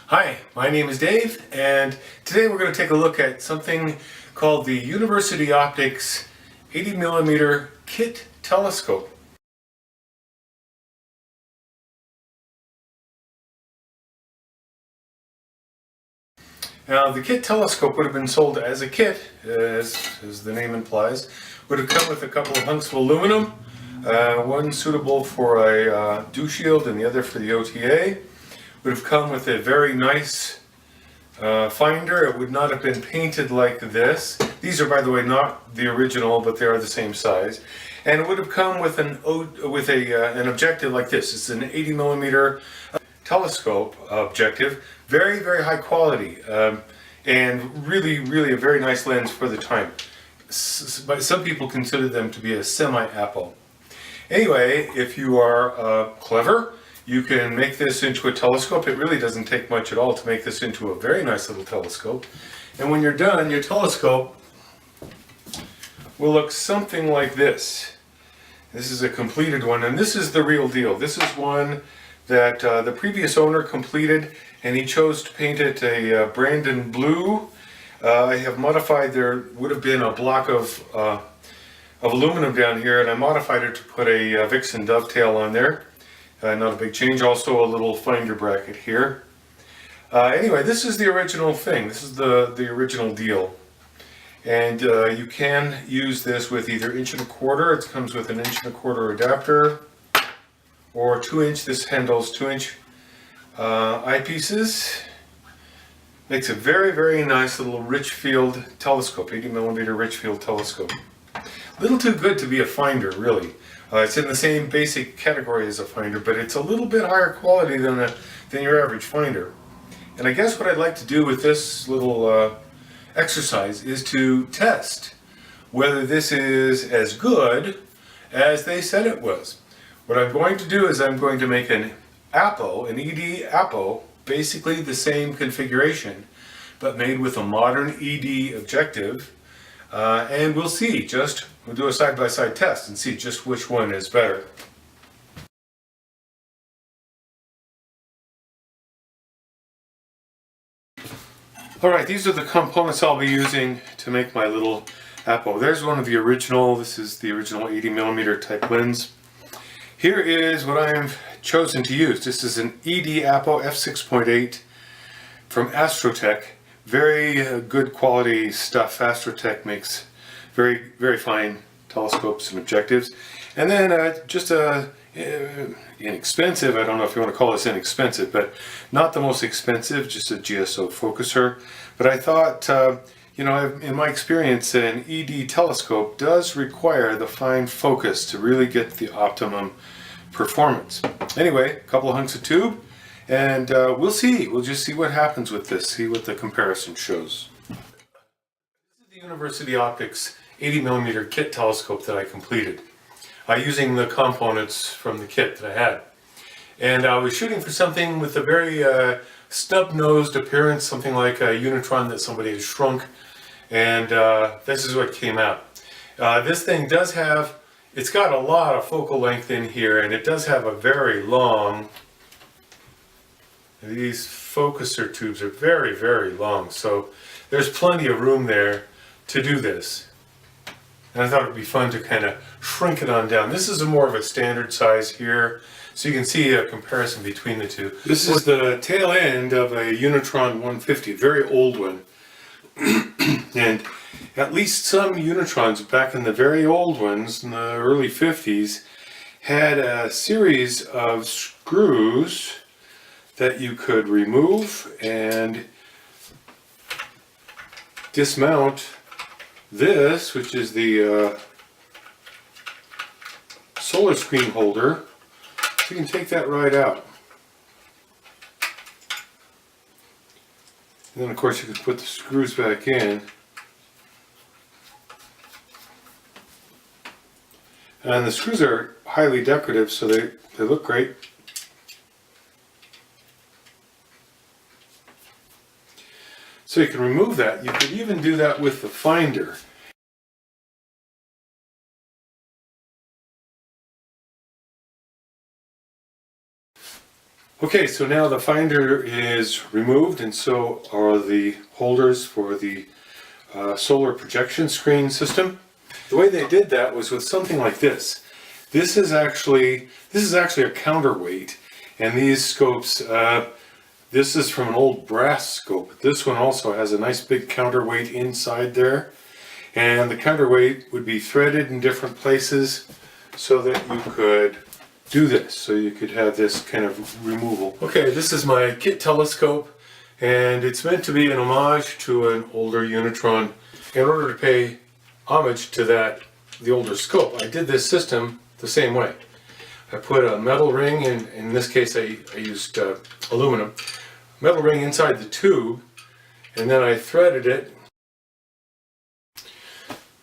Hi, my name is Dave, and today we're going to take a look at something called the University Optics 80mm kit telescope. Now, the kit telescope would have been sold as a kit, as the name implies. Would have come with a couple of hunks of aluminum, one suitable for a dew shield and the other for the OTA. Would have come with a very nice finder. It would not have been painted like this. These are, by the way, not the original, but they are the same size. And it would have come with an objective like this. It's an 80mm telescope objective, very, very high quality, and really a very nice lens for the time. But some people consider them to be a semi-Apo. Anyway, if you are clever, you can make this into a telescope. It really doesn't take much at all to make this into a very nice little telescope. And when you're done, your telescope will look something like this. This is a completed one, and this is the real deal. This is one that the previous owner completed, and he chose to paint it a Brandon blue. I have modified, there would have been a block of aluminum down here, and I modified it to put a Vixen dovetail on there. Not a big change. Also a little finder bracket here. Anyway, this is the original thing. This is the original deal. And you can use this with either 1.25". It comes with an 1.25" adapter, or 2-inch. This handles 2-inch eyepieces. Makes a very nice little Richfield telescope, 80mm Richfield telescope. A little too good to be a finder, really. It's in the same basic category as a finder, but it's a little bit higher quality than your average finder. And I guess what I'd like to do with this little exercise is to test whether this is as good as they said it was. What I'm going to do is I'm going to make an Apo, an ED Apo, basically the same configuration, but made with a modern ED objective. And we'll see, we'll do a side-by-side test and see just which one is better. Alright, these are the components I'll be using to make my little Apo. There's one of the original, this is the original 80mm type lens. Here is what I've chosen to use. This is an ED Apo f6.8 from Astrotech. Very good quality stuff. Astrotech makes very fine telescopes and objectives. And then just a inexpensive, I don't know if you want to call this inexpensive, but not the most expensive, just a GSO focuser. But I thought, you know, in my experience, an ED telescope does require the fine focus to really get the optimum performance. Anyway, a couple of hunks of tube, and we'll see. We'll just see what happens with this, see what the comparison shows. This is the University Optics 80mm kit telescope that I completed, using the components from the kit that I had. And I was shooting for something with a very stub-nosed appearance, something like a Unitron that somebody has shrunk, and this is what came out. This thing does have, it's got a lot of focal length in here, and it does have a very long, these focuser tubes are very long, so there's plenty of room there to do this. And I thought it would be fun to kind of shrink it on down. This is more of a standard size here, so you can see a comparison between the two. This is the tail end of a Unitron 150, a very old one. And at least some Unitrons back in the very old ones, in the early 50s, had a series of screws that you could remove and dismount this, which is the solar screen holder. So you can take that right out. And then of course you can put the screws back in. And the screws are highly decorative, so they look great. So you can remove that. You could even do that with the finder. Okay, so now the finder is removed, and so are the holders for the solar projection screen system. The way they did that was with something like this. This is actually a counterweight, and these scopes, this is from an old brass scope. This one also has a nice big counterweight inside there, and the counterweight would be threaded in different places so that you could do this. So you could have this kind of removal. Okay, this is my kit telescope, and it's meant to be an homage to an older Unitron. In order to pay homage to the older scope, I did this system the same way. I put a metal ring, in this case I used aluminum, metal ring inside the tube, and then I threaded it.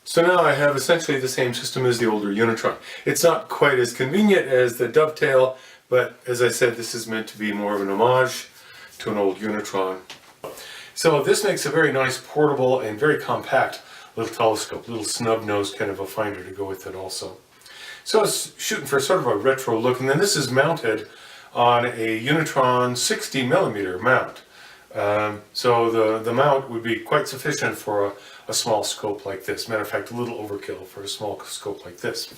So now I have essentially the same system as the older Unitron. It's not quite as convenient as the dovetail, but as I said, this is meant to be more of an homage to an old Unitron. So this makes a very nice portable and very compact little telescope, little snub nose kind of a finder to go with it also. So I was shooting for sort of a retro look, and then this is mounted on a Unitron 60mm mount. So the mount would be quite sufficient for a small scope like this. Matter of fact, a little overkill for a small scope like this.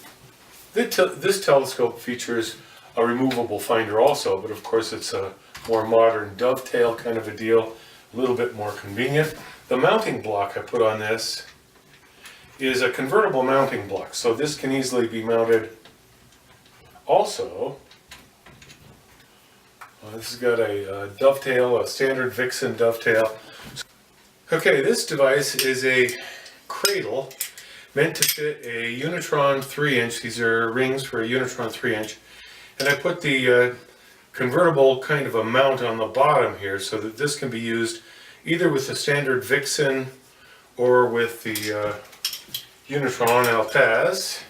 This telescope features a removable finder also, but of course it's a more modern dovetail kind of a deal, a little bit more convenient. The mounting block I put on this is a convertible mounting block, so this can easily be mounted also. This has got a dovetail, a standard Vixen dovetail. Okay, this device is a cradle meant to fit a Unitron 3-inch. These are rings for a Unitron 3-inch. And I put the convertible kind of a mount on the bottom here so that this can be used either with the standard Vixen or with the Unitron Altaz.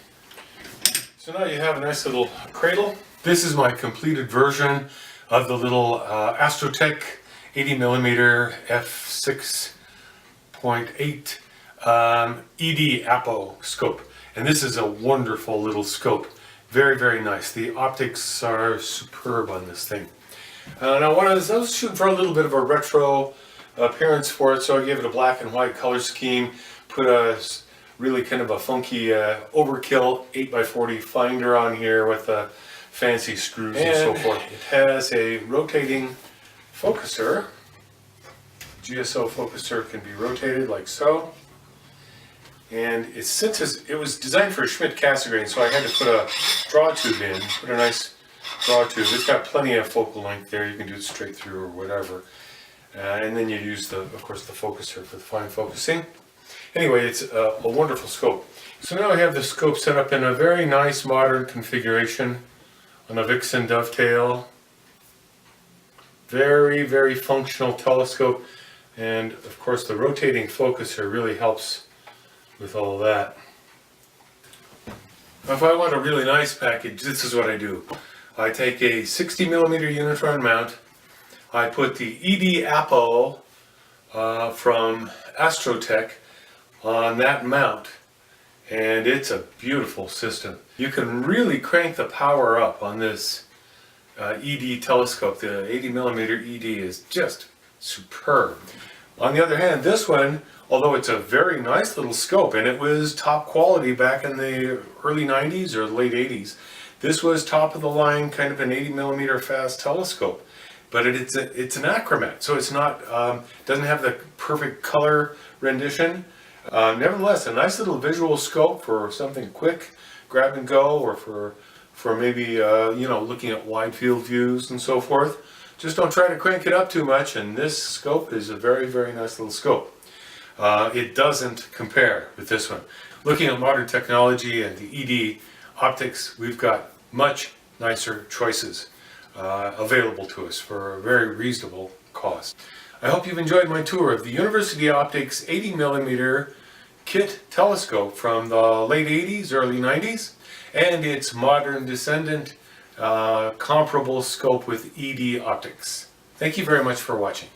So now you have a nice little cradle. This is my completed version of the little Astrotech 80mm f6.8 ED Apo scope. And this is a wonderful little scope. Very, very nice. The optics are superb on this thing. Now I was shooting for a little bit of a retro appearance for it, so I gave it a black and white color scheme, put a really kind of a funky overkill 8x40 finder on here with fancy screws and so forth. It has a rotating focuser. GSO focuser can be rotated like so. And since it was designed for a Schmidt Cassegrain, so I had to put a draw tube in, put a nice draw tube. It's got plenty of focal length there. You can do it straight through or whatever. And then you use, of course, the focuser for the fine focusing. Anyway, it's a wonderful scope. So now I have the scope set up in a very nice modern configuration on a Vixen dovetail. Very, very functional telescope. And of course the rotating focuser really helps with all that. If I want a really nice package, this is what I do. I take a 60mm Unitron mount. I put the ED Apo from Astrotech on that mount, and it's a beautiful system. You can really crank the power up on this ED telescope. The 80mm ED is just superb. On the other hand, this one, although it's a very nice little scope, and it was top quality back in the early 90s or late 80s, this was top of the line, kind of an 80mm fast telescope. But it's an achromat, so it's not doesn't have the perfect color rendition. Nevertheless, a nice little visual scope for something quick, grab and go, or for maybe you know, looking at wide field views and so forth. Just don't try to crank it up too much, and this scope is a very, very nice little scope. It doesn't compare with this one. Looking at modern technology and the ED optics, we've got much nicer choices available to us for a very reasonable cost. I hope you've enjoyed my tour of the University Optics 80mm kit telescope from the late 80s, early 90s, and its modern descendant comparable scope with ED optics. Thank you very much for watching.